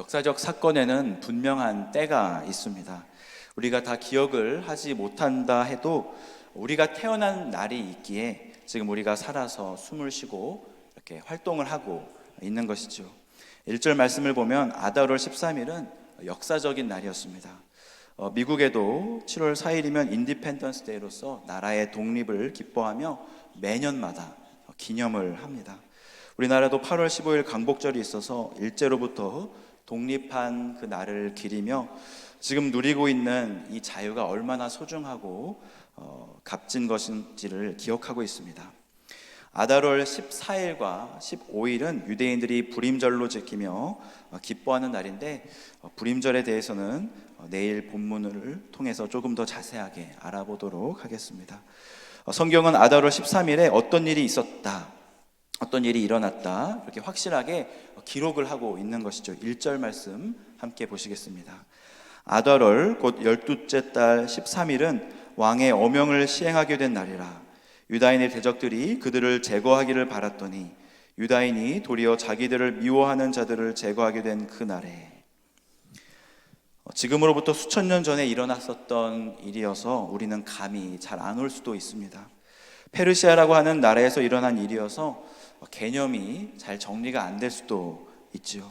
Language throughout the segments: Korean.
역사적 사건에는 분명한 때가 있습니다. 우리가 다 기억을 하지 못한다 해도 우리가 태어난 날이 있기에 지금 우리가 살아서 숨을 쉬고 이렇게 활동을 하고 있는 것이죠. 1절 말씀을 보면 아달월 13일은 역사적인 날이었습니다. 미국에도 7월 4일이면 인디펜던스 데이로서 나라의 독립을 기뻐하며 매년마다 기념을 합니다. 우리나라도 8월 15일 광복절이 있어서 일제로부터 독립한 그 날을 기리며 지금 누리고 있는 이 자유가 얼마나 소중하고 값진 것인지를 기억하고 있습니다. 아달월 14일과 15일은 유대인들이 불임절로 지키며 기뻐하는 날인데 불임절에 대해서는 내일 본문을 통해서 조금 더 자세하게 알아보도록 하겠습니다. 성경은 아달월 13일에 어떤 일이 있었다, 어떤 일이 일어났다 이렇게 확실하게 기록을 하고 있는 것이죠. 1절 말씀 함께 보시겠습니다. 아달월 곧 12째 달 13일은 왕의 어명을 시행하게 된 날이라. 유다인의 대적들이 그들을 제거하기를 바랐더니 유다인이 도리어 자기들을 미워하는 자들을 제거하게 된 그 날에, 지금으로부터 수천 년 전에 일어났었던 일이어서 우리는 감이 잘 안 올 수도 있습니다. 페르시아라고 하는 나라에서 일어난 일이어서 개념이 잘 정리가 안 될 수도 있지요.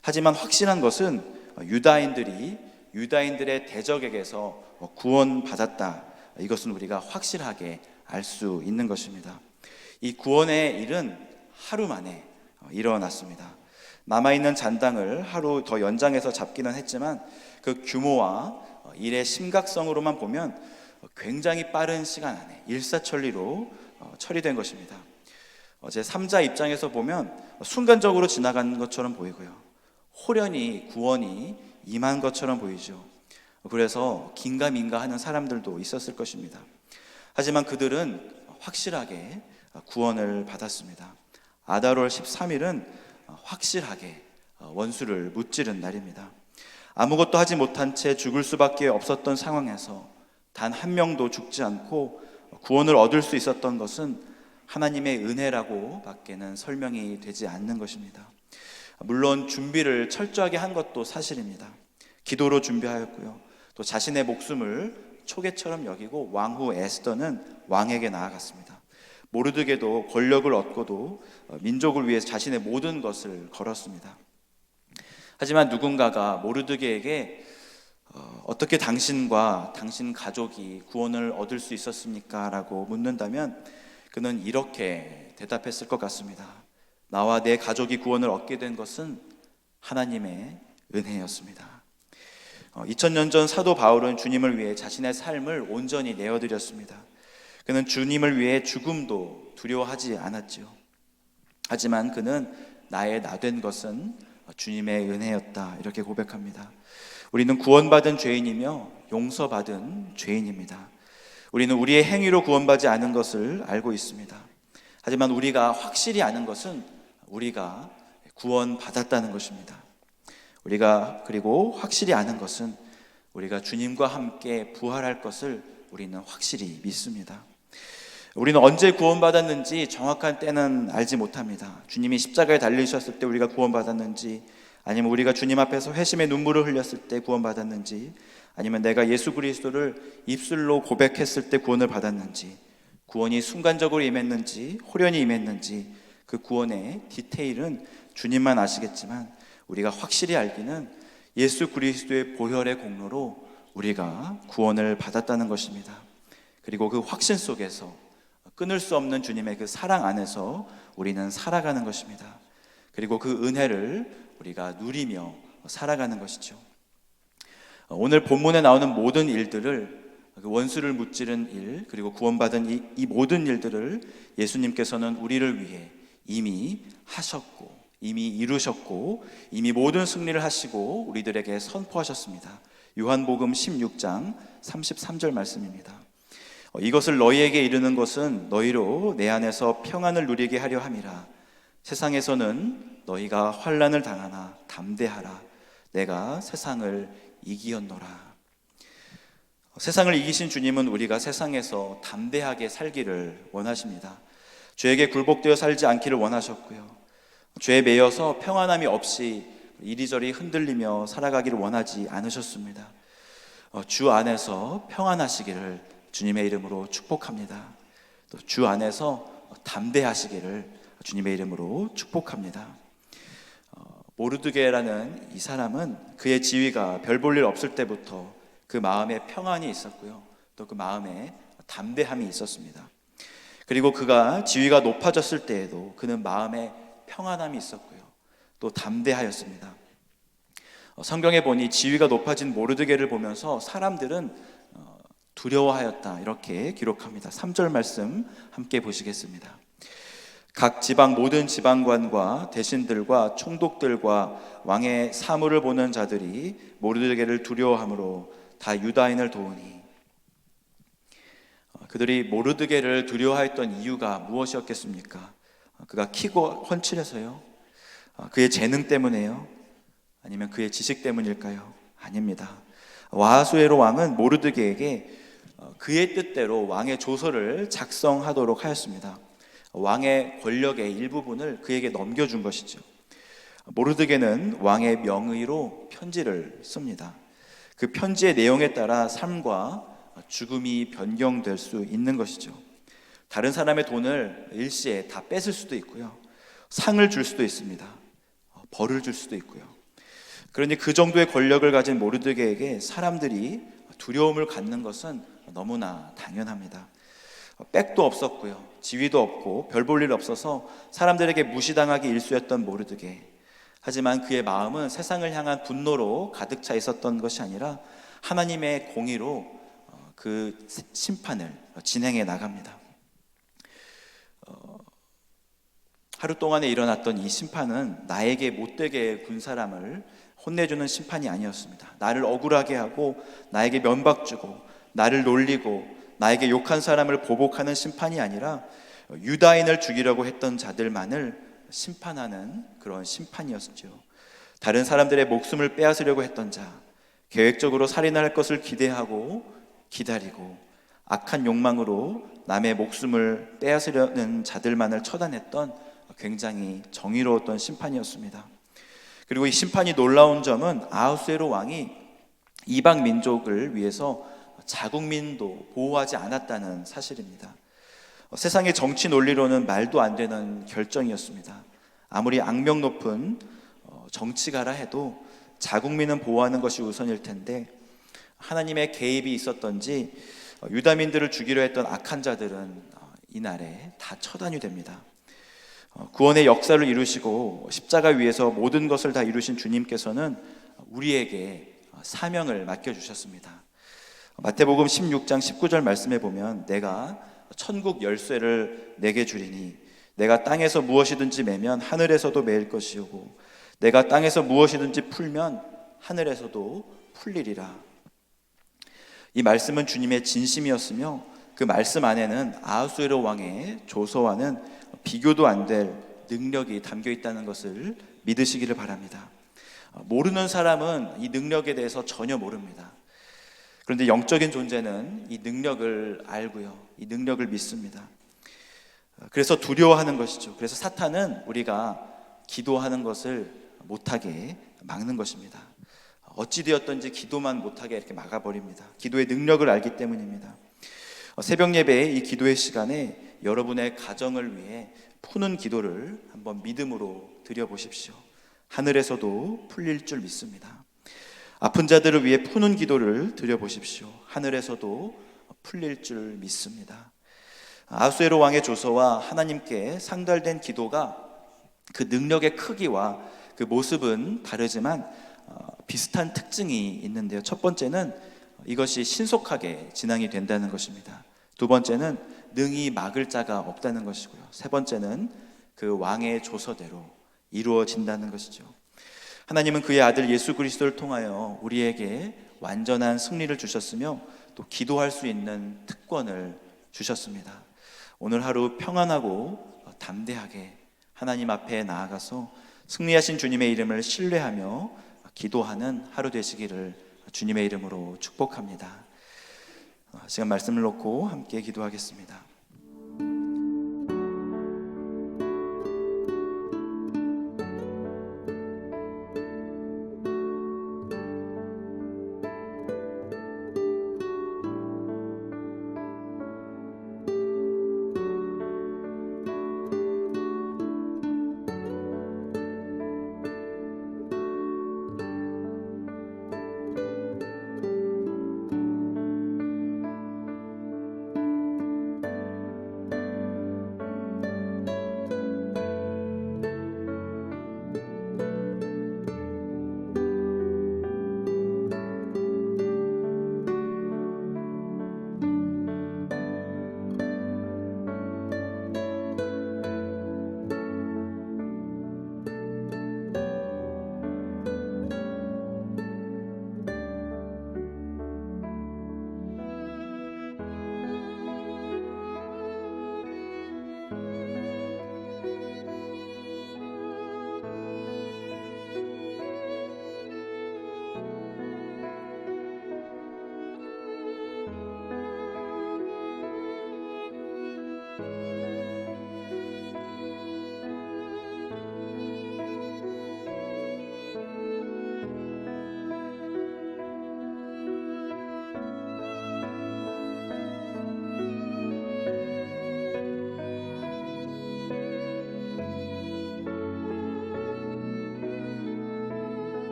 하지만 확실한 것은 유다인들의 대적에게서 구원받았다. 이것은 우리가 확실하게 알 수 있는 것입니다. 이 구원의 일은 하루 만에 일어났습니다. 남아있는 잔당을 하루 더 연장해서 잡기는 했지만 그 규모와 일의 심각성으로만 보면 굉장히 빠른 시간 안에 일사천리로 처리된 것입니다. 제 3자 입장에서 보면 순간적으로 지나간 것처럼 보이고요, 호련히 구원이 임한 것처럼 보이죠. 그래서 긴가민가 하는 사람들도 있었을 것입니다. 하지만 그들은 확실하게 구원을 받았습니다. 아달월 13일은 확실하게 원수를 무찌른 날입니다. 아무것도 하지 못한 채 죽을 수밖에 없었던 상황에서 단 한 명도 죽지 않고 구원을 얻을 수 있었던 것은 하나님의 은혜라고 밖에는 설명이 되지 않는 것입니다. 물론 준비를 철저하게 한 것도 사실입니다. 기도로 준비하였고요, 또 자신의 목숨을 초계처럼 여기고 왕후 에스더는 왕에게 나아갔습니다. 모르드게도 권력을 얻고도 민족을 위해 자신의 모든 것을 걸었습니다. 하지만 누군가가 모르드게에게 어떻게 당신과 당신 가족이 구원을 얻을 수 있었습니까? 라고 묻는다면 그는 이렇게 대답했을 것 같습니다. 나와 내 가족이 구원을 얻게 된 것은 하나님의 은혜였습니다. 2000년 전 사도 바울은 주님을 위해 자신의 삶을 온전히 내어드렸습니다. 그는 주님을 위해 죽음도 두려워하지 않았지요. 하지만 그는 나의 나 된 것은 주님의 은혜였다 이렇게 고백합니다. 우리는 구원받은 죄인이며 용서받은 죄인입니다. 우리는 우리의 행위로 구원받지 않은 것을 알고 있습니다. 하지만 우리가 확실히 아는 것은 우리가 구원받았다는 것입니다. 우리가 그리고 확실히 아는 것은 우리가 주님과 함께 부활할 것을 우리는 확실히 믿습니다. 우리는 언제 구원받았는지 정확한 때는 알지 못합니다. 주님이 십자가에 달리셨을 때 우리가 구원받았는지, 아니면 우리가 주님 앞에서 회심의 눈물을 흘렸을 때 구원받았는지, 아니면 내가 예수 그리스도를 입술로 고백했을 때 구원을 받았는지, 구원이 순간적으로 임했는지 호련히 임했는지 그 구원의 디테일은 주님만 아시겠지만 우리가 확실히 알기는 예수 그리스도의 보혈의 공로로 우리가 구원을 받았다는 것입니다. 그리고 그 확신 속에서 끊을 수 없는 주님의 그 사랑 안에서 우리는 살아가는 것입니다. 그리고 그 은혜를 우리가 누리며 살아가는 것이죠. 오늘 본문에 나오는 모든 일들을, 원수를 무찌른 일, 그리고 구원받은 이 모든 일들을 예수님께서는 우리를 위해 이미 하셨고, 이미 이루셨고, 이미 모든 승리를 하시고 우리들에게 선포하셨습니다. 요한복음 16장 33절 말씀입니다. 이것을 너희에게 이르는 것은 너희로 내 안에서 평안을 누리게 하려 함이라. 세상에서는 너희가 환난을 당하나 담대하라. 내가 세상을 이기었노라. 세상을 이기신 주님은 우리가 세상에서 담대하게 살기를 원하십니다. 죄에게 굴복되어 살지 않기를 원하셨고요, 죄에 매여서 평안함이 없이 이리저리 흔들리며 살아가기를 원하지 않으셨습니다. 주 안에서 평안하시기를 주님의 이름으로 축복합니다. 또 주 안에서 담대하시기를 주님의 이름으로 축복합니다. 모르드게라는 이 사람은 그의 지위가 별 볼 일 없을 때부터 그 마음에 평안이 있었고요, 또 그 마음에 담대함이 있었습니다. 그리고 그가 지위가 높아졌을 때에도 그는 마음에 평안함이 있었고요, 또 담대하였습니다. 성경에 보니 지위가 높아진 모르드게를 보면서 사람들은 두려워하였다, 이렇게 기록합니다. 3절 말씀 함께 보시겠습니다. 각 지방 모든 지방관과 대신들과 총독들과 왕의 사물을 보는 자들이 모르드게를 두려워함으로 다 유다인을 도우니. 그들이 모르드게를 두려워했던 이유가 무엇이었겠습니까? 그가 키고 훤칠해서요? 그의 재능 때문에요? 아니면 그의 지식 때문일까요? 아닙니다. 아하수에로 왕은 모르드게에게 그의 뜻대로 왕의 조서를 작성하도록 하였습니다. 왕의 권력의 일부분을 그에게 넘겨준 것이죠. 모르드게는 왕의 명의로 편지를 씁니다. 그 편지의 내용에 따라 삶과 죽음이 변경될 수 있는 것이죠. 다른 사람의 돈을 일시에 다 뺏을 수도 있고요, 상을 줄 수도 있습니다. 벌을 줄 수도 있고요. 그러니 그 정도의 권력을 가진 모르드게에게 사람들이 두려움을 갖는 것은 너무나 당연합니다. 빽도 없었고요, 지위도 없고 별 볼 일 없어서 사람들에게 무시당하기 일쑤였던 모르드게. 하지만 그의 마음은 세상을 향한 분노로 가득 차 있었던 것이 아니라 하나님의 공의로 그 심판을 진행해 나갑니다. 하루 동안에 일어났던 이 심판은 나에게 못되게 군 사람을 혼내주는 심판이 아니었습니다. 나를 억울하게 하고 나에게 면박 주고 나를 놀리고 나에게 욕한 사람을 보복하는 심판이 아니라 유다인을 죽이려고 했던 자들만을 심판하는 그런 심판이었죠. 다른 사람들의 목숨을 빼앗으려고 했던 자, 계획적으로 살인할 것을 기대하고 기다리고 악한 욕망으로 남의 목숨을 빼앗으려는 자들만을 처단했던 굉장히 정의로웠던 심판이었습니다. 그리고 이 심판이 놀라운 점은 아하수에로 왕이 이방 민족을 위해서 자국민도 보호하지 않았다는 사실입니다. 세상의 정치 논리로는 말도 안 되는 결정이었습니다. 아무리 악명 높은 정치가라 해도 자국민은 보호하는 것이 우선일 텐데 하나님의 개입이 있었던지 유다민들을 죽이려 했던 악한 자들은 이날에 다 처단이 됩니다. 구원의 역사를 이루시고 십자가 위에서 모든 것을 다 이루신 주님께서는 우리에게 사명을 맡겨주셨습니다. 마태복음 16장 19절 말씀에 보면 내가 천국 열쇠를 내게 주리니 내가 땅에서 무엇이든지 매면 하늘에서도 매일 것이오고 내가 땅에서 무엇이든지 풀면 하늘에서도 풀리리라. 이 말씀은 주님의 진심이었으며 그 말씀 안에는 아하수에로 왕의 조서와는 비교도 안 될 능력이 담겨 있다는 것을 믿으시기를 바랍니다. 모르는 사람은 이 능력에 대해서 전혀 모릅니다. 그런데 영적인 존재는 이 능력을 알고요, 이 능력을 믿습니다. 그래서 두려워하는 것이죠. 그래서 사탄은 우리가 기도하는 것을 못하게 막는 것입니다. 어찌 되었든지 기도만 못하게 이렇게 막아버립니다. 기도의 능력을 알기 때문입니다. 새벽 예배의 이 기도의 시간에 여러분의 가정을 위해 푸는 기도를 한번 믿음으로 드려보십시오. 하늘에서도 풀릴 줄 믿습니다. 아픈 자들을 위해 푸는 기도를 드려보십시오. 하늘에서도 풀릴 줄 믿습니다. 아하수에로 왕의 조서와 하나님께 상달된 기도가 그 능력의 크기와 그 모습은 다르지만 비슷한 특징이 있는데요. 첫 번째는 이것이 신속하게 진행이 된다는 것입니다. 두 번째는 능히 막을 자가 없다는 것이고요. 세 번째는 그 왕의 조서대로 이루어진다는 것이죠. 하나님은 그의 아들 예수 그리스도를 통하여 우리에게 완전한 승리를 주셨으며 또 기도할 수 있는 특권을 주셨습니다. 오늘 하루 평안하고 담대하게 하나님 앞에 나아가서 승리하신 주님의 이름을 신뢰하며 기도하는 하루 되시기를 주님의 이름으로 축복합니다. 시간 말씀을 놓고 함께 기도하겠습니다.